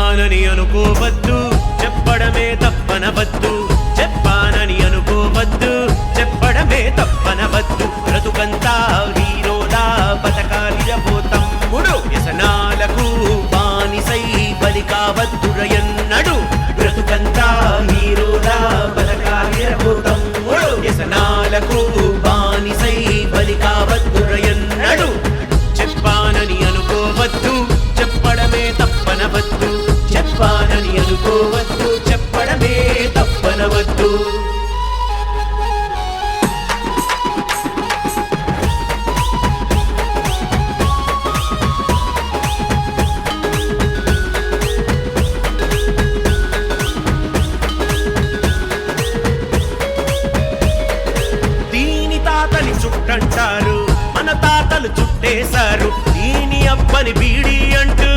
చెప్పానని అనుకోవద్దు, చెప్పడమే తప్పనవద్దు. చెప్పానని అనుకోవద్దు, చెప్పడమే తప్పనవద్దు. బ్రతుకంతా హీరోలా బతకాలిరబోతం ముడు, వ్యసనాలకు బానిసై బలి కావద్దురయన్నడు. బ్రతుకంతా హీరోలా బతకాలిరబోతం ముడు, వ్యసనాలకు బానిసై బలి కావద్దురయన్నడు. చెప్పానని అనుకోవద్దు, చెప్పడమే తప్పనవద్దు. చెప్పానని అనుకోవద్దు, చెప్పడమే తప్పనవద్దు. దీని తాతని చుట్టంటారు, మన తాతలు చుట్టేశారు. దీని అబ్బని బీడి అంటూ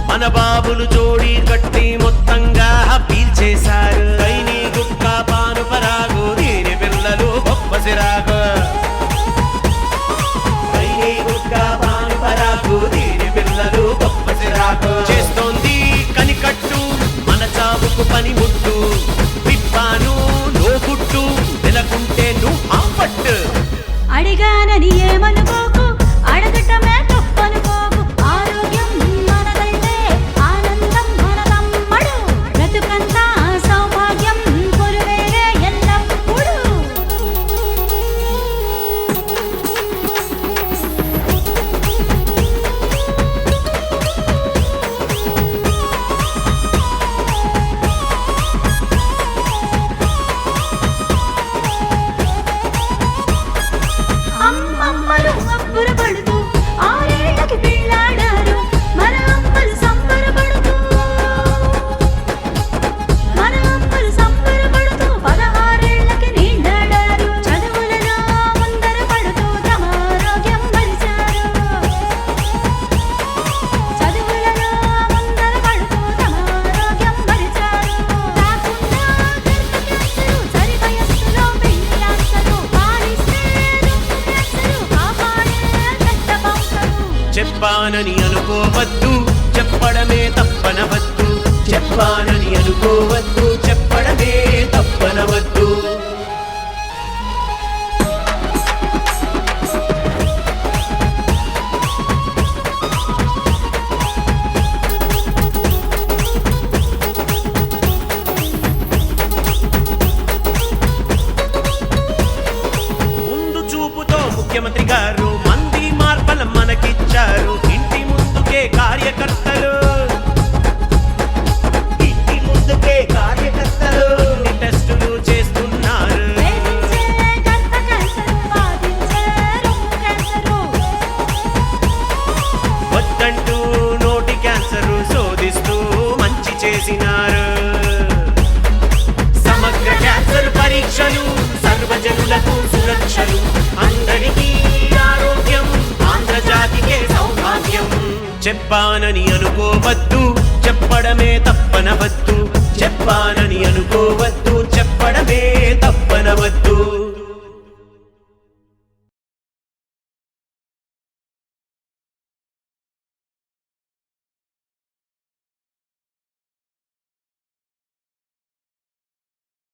మన బాబులు జోడి కట్టి మొత్తంగా పీల్చేశారు. కైని గుక్క పాను పరాగు, దీని పిల్లలు గొప్ప సిరాగు. కైని గుక్క పాను పరాగు, దీని పిల్లలు గొప్ప సిరాగు. చేస్తోంది కనికట్టు మన చావుకు పని ముట్టు. విప్పాను నో గుట్టు, నెలకుంటే నువ్వు ఆపట్టు. అడిగానని ఏమనుకోకు, అడగటమే తప్పనుకోకు. ఆరోగ్యం మనదైతే ఆనందం మనదమ్మడు. బ్రతుకంతా సౌభాగ్యం కొలువేరే ఎల్లప్పుడు. అమ్మమ్మలు అబ్బురపడుతూ ఆరేళ్లకి పెళ్ళాడారు. మన అమ్మలు సంబరపడుతూ, మన అమ్మలు సంబరపడుతూ 16 నీళ్ళాడారు. చదువులలో ముందర పడుతూ తమ ఆరోగ్యం మరిచారు. చదువులలో ముందర పడుతూ తమ ఆరోగ్యం మరిచారు. కాకుండా క్యాన్సరు, సరి వయస్సులో పెళ్లి క్యాన్సరు, పాలిస్తే క్యాన్సరు కాపాడే పెద్ద బంకరు. చెప్పానని అనుకోవద్దు, చెప్పడమే తప్పనవద్దు. చెప్పానని అనుకోవద్దు, చెప్పడమే తప్పనవద్దు. ముందు చూపుతో ముఖ్యమంత్రి గారు మంది మార్పల మనకిచ్చారు. ఇంటి ముందుకే కార్యకర్తలు, ఇంటి ముందుకే కార్యకర్తలు ఇన్ని టెస్టులు చేస్తున్నారు. వేధించే గర్భ క్యాన్సరు, బాధించే రొమ్ము క్యాన్సరు. వద్దంటూ నోటి క్యాన్సరు శోధిస్తూ మంచి చేసినారు. సమగ్ర క్యాన్సర్ పరీక్షలు, సర్వజనులకు సురక్షలు, అందరికీ ఆరోగ్యం, ఆంధ్రజాతికే సౌభాగ్యం. చెప్పానని అనుకోవద్దు,